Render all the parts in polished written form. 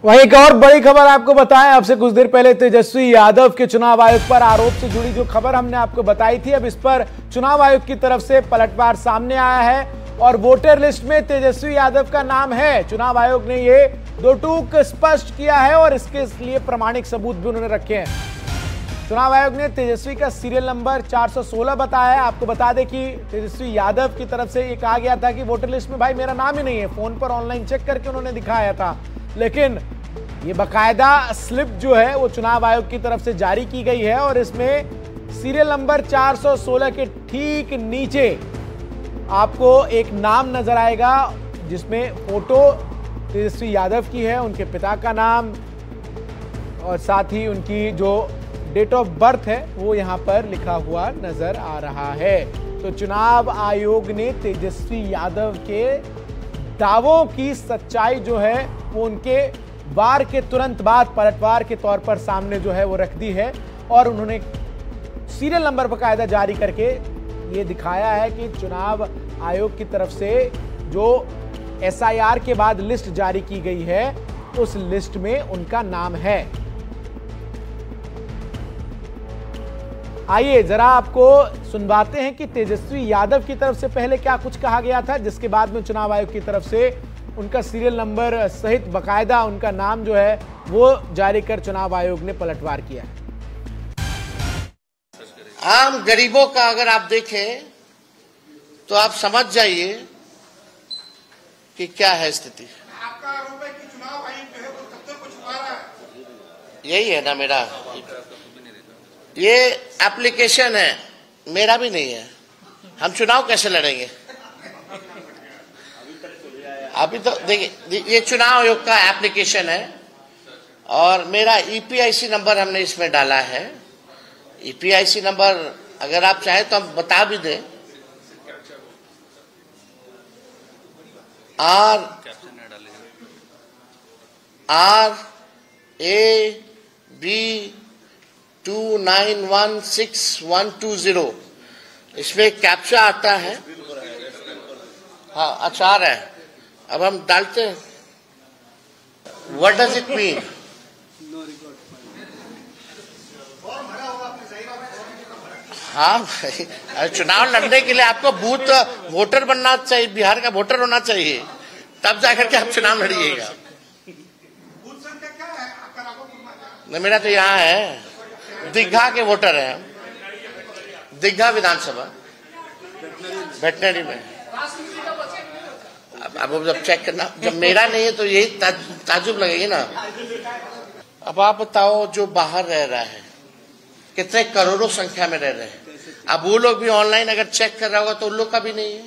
वहीं एक और बड़ी खबर आपको बताएं, आपसे कुछ देर पहले तेजस्वी यादव के चुनाव आयोग पर आरोप से जुड़ी जो खबर हमने आपको बताई थी, अब इस पर चुनाव आयोग की तरफ से पलटवार सामने आया है और वोटर लिस्ट में तेजस्वी यादव का नाम है। चुनाव आयोग ने ये दो टूक स्पष्ट किया है और इसके लिए प्रमाणिक सबूत भी उन्होंने रखे हैं। चुनाव आयोग ने तेजस्वी का सीरियल नंबर 416 बताया है। आपको बता दें कि तेजस्वी यादव की तरफ से ये कहा गया था कि वोटर लिस्ट में भाई मेरा नाम ही नहीं है। फोन पर ऑनलाइन चेक करके उन्होंने दिखाया था, लेकिन ये बकायदा स्लिप जो है वो चुनाव आयोग की तरफ से जारी की गई है और इसमें सीरियल नंबर 416 के ठीक नीचे आपको एक नाम नजर आएगा जिसमें फोटो तेजस्वी यादव की है, उनके पिता का नाम और साथ ही उनकी जो डेट ऑफ बर्थ है वो यहां पर लिखा हुआ नजर आ रहा है। तो चुनाव आयोग ने तेजस्वी यादव के दावों की सच्चाई जो है वो उनके वार के तुरंत बाद पलटवार के तौर पर सामने जो है वो रख दी है और उन्होंने सीरियल नंबर बकायदा जारी करके ये दिखाया है कि चुनाव आयोग की तरफ से जो एसआईआर के बाद लिस्ट जारी की गई है उस लिस्ट में उनका नाम है। आइए जरा आपको सुनवाते हैं कि तेजस्वी यादव की तरफ से पहले क्या कुछ कहा गया था, जिसके बाद में चुनाव आयोग की तरफ से उनका सीरियल नंबर सहित बकायदा उनका नाम जो है वो जारी कर चुनाव आयोग ने पलटवार किया है। आम गरीबों का अगर आप देखें तो आप समझ जाइए कि क्या है स्थिति। आपका आरोप है कि चुनाव आयोग जो है वो तथ्यों को छुपा रहा है। यही है ना मेरा, ये एप्लीकेशन है, मेरा भी नहीं है। हम चुनाव कैसे लड़ेंगे? अभी तो देखिए, ये चुनाव आयोग का एप्लीकेशन है और मेरा ईपीआईसी नंबर हमने इसमें डाला है। ईपीआईसी नंबर अगर आप चाहें तो हम बता भी दें। RAB 2916-120 इसमें कैप्चा आता है। हाँ, अच्छा आ रहा है। अब हम डालते हैं, व्हाट डज इट मीन? हाँ भाई, चुनाव लड़ने के लिए आपको बूथ वोटर बनना चाहिए, बिहार का वोटर होना चाहिए, तब जाकर के आप चुनाव लड़िएगा। नहीं, मेरा तो यहाँ है, दीघा के वोटर है, दीघा विधानसभा वेटनरी में। अब जब चेक करना, जब मेरा नहीं है तो यही ताजुब लगेगी ना। अब आप बताओ, जो बाहर रह रहा है कितने करोड़ों संख्या में रह रहे हैं, अब वो लोग भी ऑनलाइन अगर चेक कर रहा होगा तो उन लोग का भी नहीं है।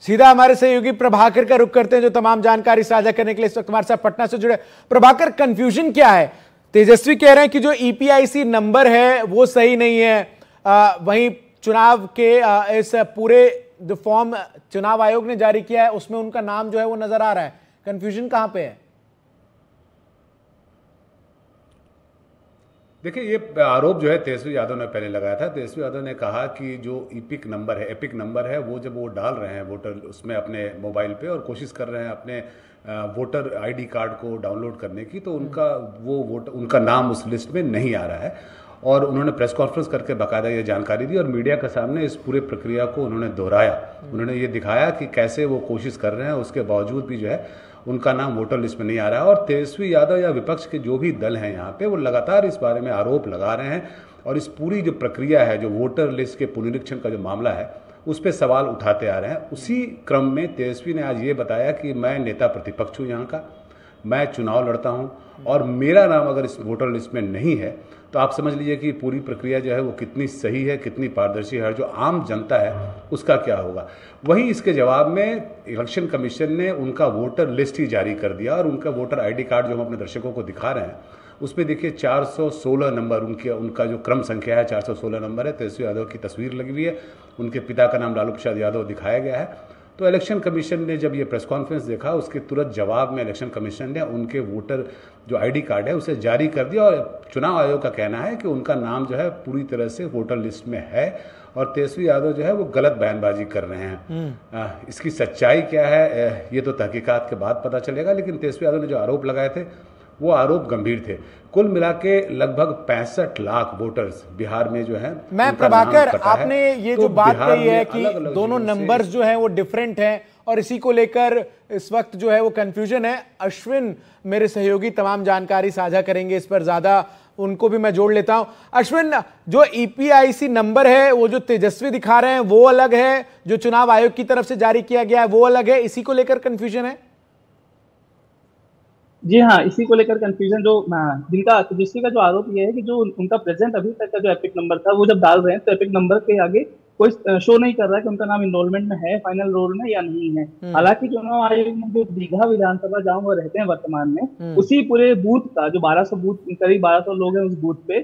सीधा हमारे सहयोगी प्रभाकर का रुख करते हैं जो तमाम जानकारी साझा करने के लिए इस वक्त हमारे साथ पटना से जुड़े। प्रभाकर, कंफ्यूजन क्या है? तेजस्वी कह रहे हैं कि जो ईपीआईसी नंबर है वो सही नहीं है, वहीं चुनाव के इस पूरे जो फॉर्म चुनाव आयोग ने जारी किया है उसमें उनका नाम जो है वो नजर आ रहा है। कंफ्यूजन कहां पे है? देखिए, ये आरोप जो है तेजस्वी यादव ने पहले लगाया था। तेजस्वी यादव ने कहा कि जो एपिक नंबर है वो जब वो डाल रहे हैं वोटर उसमें अपने मोबाइल पे और कोशिश कर रहे हैं अपने वोटर आईडी कार्ड को डाउनलोड करने की, तो उनका नाम उस लिस्ट में नहीं आ रहा है। और उन्होंने प्रेस कॉन्फ्रेंस करके बाकायदा ये जानकारी दी और मीडिया के सामने इस पूरे प्रक्रिया को उन्होंने दोहराया। उन्होंने ये दिखाया कि कैसे वो कोशिश कर रहे हैं, उसके बावजूद भी जो है उनका नाम वोटर लिस्ट में नहीं आ रहा है। और तेजस्वी यादव या विपक्ष के जो भी दल हैं यहाँ पे, वो लगातार इस बारे में आरोप लगा रहे हैं और इस पूरी जो प्रक्रिया है, जो वोटर लिस्ट के पुनरीक्षण का जो मामला है, उस पर सवाल उठाते आ रहे हैं। उसी क्रम में तेजस्वी ने आज ये बताया कि मैं नेता प्रतिपक्ष हूँ यहाँ का, मैं चुनाव लड़ता हूँ और मेरा नाम अगर इस वोटर लिस्ट में नहीं है तो आप समझ लीजिए कि पूरी प्रक्रिया जो है वो कितनी सही है, कितनी पारदर्शी है, जो आम जनता है उसका क्या होगा। वहीं इसके जवाब में इलेक्शन कमीशन ने उनका वोटर लिस्ट ही जारी कर दिया और उनका वोटर आईडी कार्ड जो हम अपने दर्शकों को दिखा रहे हैं उसमें देखिए 416 नंबर उनका जो क्रम संख्या है 416 नंबर है। तेजस्वी यादव की तस्वीर लगी हुई है, उनके पिता का नाम लालू प्रसाद यादव दिखाया गया है तो इलेक्शन कमीशन ने जब ये प्रेस कॉन्फ्रेंस देखा, उसके तुरंत जवाब में इलेक्शन कमीशन ने उनके वोटर जो आईडी कार्ड है उसे जारी कर दिया। और चुनाव आयोग का कहना है कि उनका नाम जो है पूरी तरह से वोटर लिस्ट में है और तेजस्वी यादव जो है वो गलत बयानबाजी कर रहे हैं। इसकी सच्चाई क्या है ये तो तहकीकात के बाद पता चलेगा, लेकिन तेजस्वी यादव ने जो आरोप लगाए थे वो आरोप गंभीर थे। कुल मिला के लगभग 65 लाख वोटर्स बिहार में जो है। मैं प्रभाकर, आपने ये जो बात कही है कि दोनों नंबर्स जो हैं वो डिफरेंट हैं और इसी को लेकर इस वक्त जो है वो कंफ्यूजन है। अश्विन मेरे सहयोगी तमाम जानकारी साझा करेंगे, इस पर ज्यादा उनको भी मैं जोड़ लेता हूं। अश्विन, जो ईपीआईसी नंबर है वो जो तेजस्वी दिखा रहे हैं वो अलग है, जो चुनाव आयोग की तरफ से जारी किया गया है वो अलग है, इसी को लेकर कंफ्यूजन है? जी हाँ, इसी को लेकर कंफ्यूजन जो जिनका तेजस्वी का जो आरोप ये है कि जो उनका प्रेजेंट अभी तक का जो एपिक नंबर था वो जब डाल रहे हैं तो एपिक नंबर के आगे कोई शो नहीं कर रहा है कि उनका नाम इनरोलमेंट में है, फाइनल रोल में या नहीं है। हालांकि चुनाव आयोग में जो दीघा विधानसभा जहां वो रहते हैं वर्तमान में, उसी पूरे बूथ का जो 1200 बूथ, करीब 1200 लोग हैं उस बूथ पे,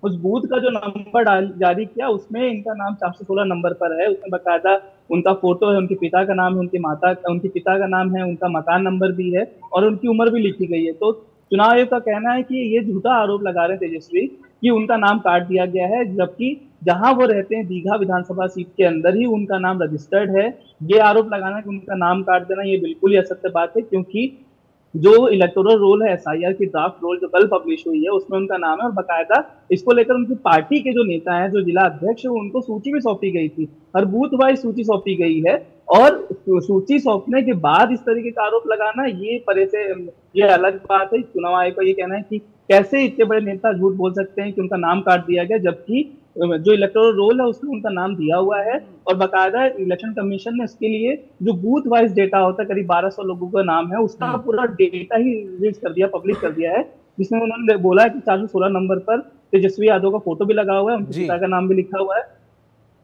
उस बूथ का जो नंबर जारी किया उसमें इनका नाम 416 नंबर पर है। उसमें बाकायदा उनका फोटो है, उनके पिता का नाम है, उनके पिता का नाम है, उनका मकान नंबर भी है और उनकी उम्र भी लिखी गई है। तो चुनाव आयोग का कहना है कि ये झूठा आरोप लगा रहे हैं तेजस्वी कि उनका नाम काट दिया गया है, जबकि जहां वो रहते हैं दीघा विधानसभा सीट के अंदर ही उनका नाम रजिस्टर्ड है। ये आरोप लगाना कि उनका नाम काट देना ये बिल्कुल ही असत्य बात है, क्योंकि जो इलेक्टोरल रोल है एसआईआर की ड्राफ्ट रोल जो कल पब्लिश हुई है उसमें उनका नाम है और बकायदा इसको लेकर उनकी पार्टी के जो नेता हैं, जो जिला अध्यक्ष है, उनको सूची भी सौंपी गई थी, हर बूथ वाइज सूची सौंपी गई है। और सूची सौंपने के बाद इस तरीके का आरोप लगाना ये अलग बात है। चुनाव आयोग का ये कहना है कि कैसे इतने बड़े नेता झूठ बोल सकते हैं कि उनका नाम काट दिया गया, जबकि जो इलेक्टोरल रोल है उसमें उनका नाम दिया हुआ है। और बाकायदा इलेक्शन कमीशन ने इसके लिए जो बूथ वाइज डेटा होता है, करीब 1200 लोगों का नाम है, उसका पूरा डेटा ही रिलीज कर दिया, पब्लिश कर दिया है, जिसमें उन्होंने बोला है कि 416 नंबर पर तेजस्वी यादव का फोटो भी लगा हुआ है, उनके पिता का नाम भी लिखा हुआ है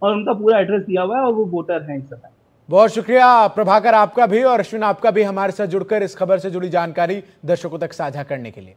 और उनका पूरा एड्रेस दिया हुआ है और वो वोटर है इस समय। बहुत शुक्रिया प्रभाकर आपका भी और अश्विन आपका भी हमारे साथ जुड़कर इस खबर से जुड़ी जानकारी दर्शकों तक साझा करने के लिए।